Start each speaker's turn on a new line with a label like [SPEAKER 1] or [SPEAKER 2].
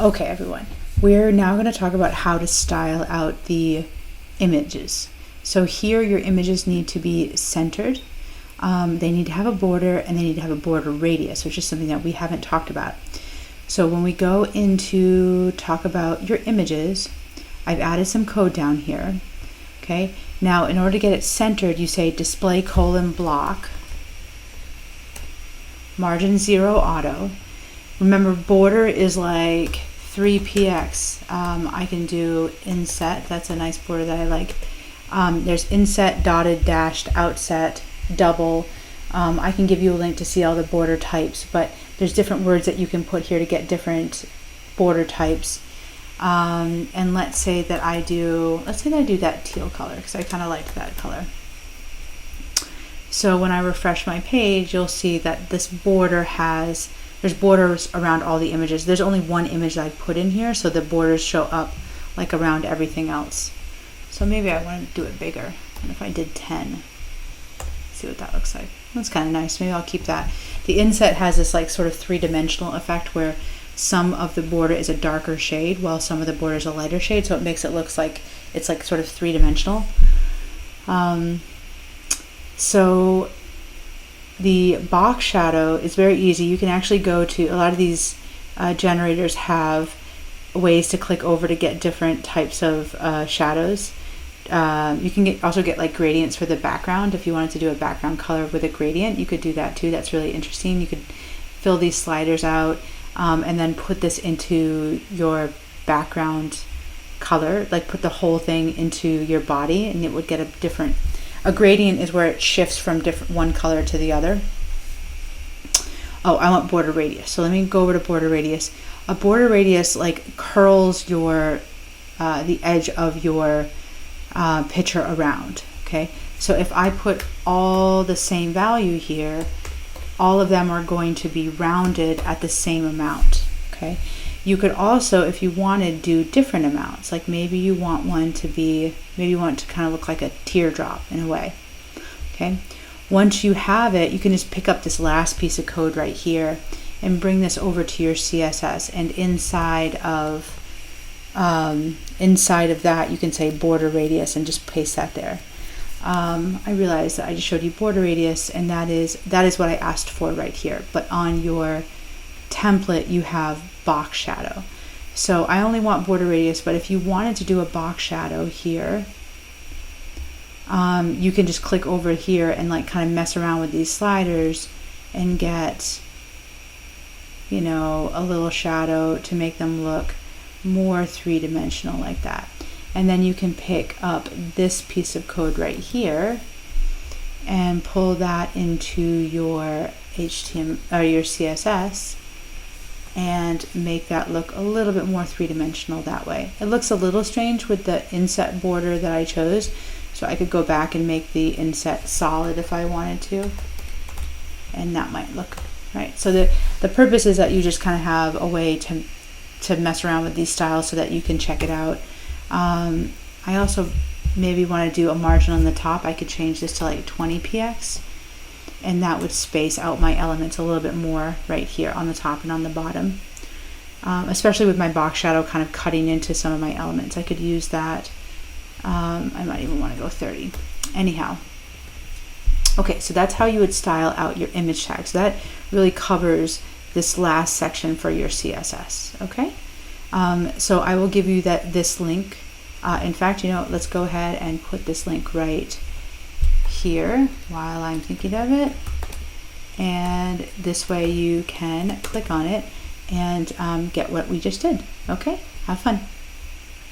[SPEAKER 1] Okay, everyone, we're now going to talk about how to style out the images. So here your images need to be centered. They need to have a border and they need to have a border radius, which is something that we haven't talked about. So when we go into talk about your images, I've added some code down here. Okay, now in order to get it centered, you say display : block, margin 0 auto. Remember, border is like 3px. I can do inset. That's a nice border that I like. There's inset, dotted, dashed, outset, double. I can give you a link to see all the border types, but there's different words that you can put here to get different border types. And let's say that I do that teal color because I kind of liked that color. So when I refresh my page, you'll see that this border there's borders around all the images. There's only one image that I put in here, so the borders show up like around everything else. So maybe I want to do it bigger. And if I did 10, see what that looks like. That's kind of nice. Maybe I'll keep that. The inset has this like sort of three-dimensional effect where some of the border is a darker shade while some of the border is a lighter shade, so it makes it look like it's like sort of three-dimensional. So the box shadow is very easy. You can actually go to a lot of these generators have ways to click over to get different types of shadows. You can also get like gradients for the background. If you wanted to do a background color with a gradient, you could do that too. That's really interesting. You could fill these sliders out and then put this into your background color, like put the whole thing into your body, and it would get a gradient is where it shifts from one color to the other. Oh, I want border radius. So let me go over to border radius. A border radius like curls the edge of your picture around. Okay, so if I put all the same value here, all of them are going to be rounded at the same amount. Okay, you could also, if you wanted, do different amounts. Like maybe you want to kind of look like a teardrop in a way. Okay, once you have it, you can just pick up this last piece of code right here and bring this over to your CSS, and inside of that you can say border radius and just paste that there. I realized that I just showed you border radius, and that is what I asked for right here, but on your template you have box shadow. So I only want border radius, but if you wanted to do a box shadow here, you can just click over here and like kind of mess around with these sliders and get, you know, a little shadow to make them look more three-dimensional like that. And then you can pick up this piece of code right here and pull that into your HTML or your CSS and make that look a little bit more three-dimensional that way. It looks a little strange with the inset border that I chose, so I could go back and make the inset solid if I wanted to, and that might look right. So the purpose is that you just kind of have a way to mess around with these styles so that you can check it out. I also maybe want to do a margin on the top. I could change this to like 20px, and that would space out my elements a little bit more right here on the top and on the bottom. Especially with my box shadow kind of cutting into some of my elements, I could use that. I might even want to go 30. Anyhow, okay, so that's how you would style out your image tags. So that really covers this last section for your CSS. Okay, so I will give you this link. In fact, you know, let's go ahead and put this link right here while I'm thinking of it, and this way you can click on it and get what we just did. Okay, have fun.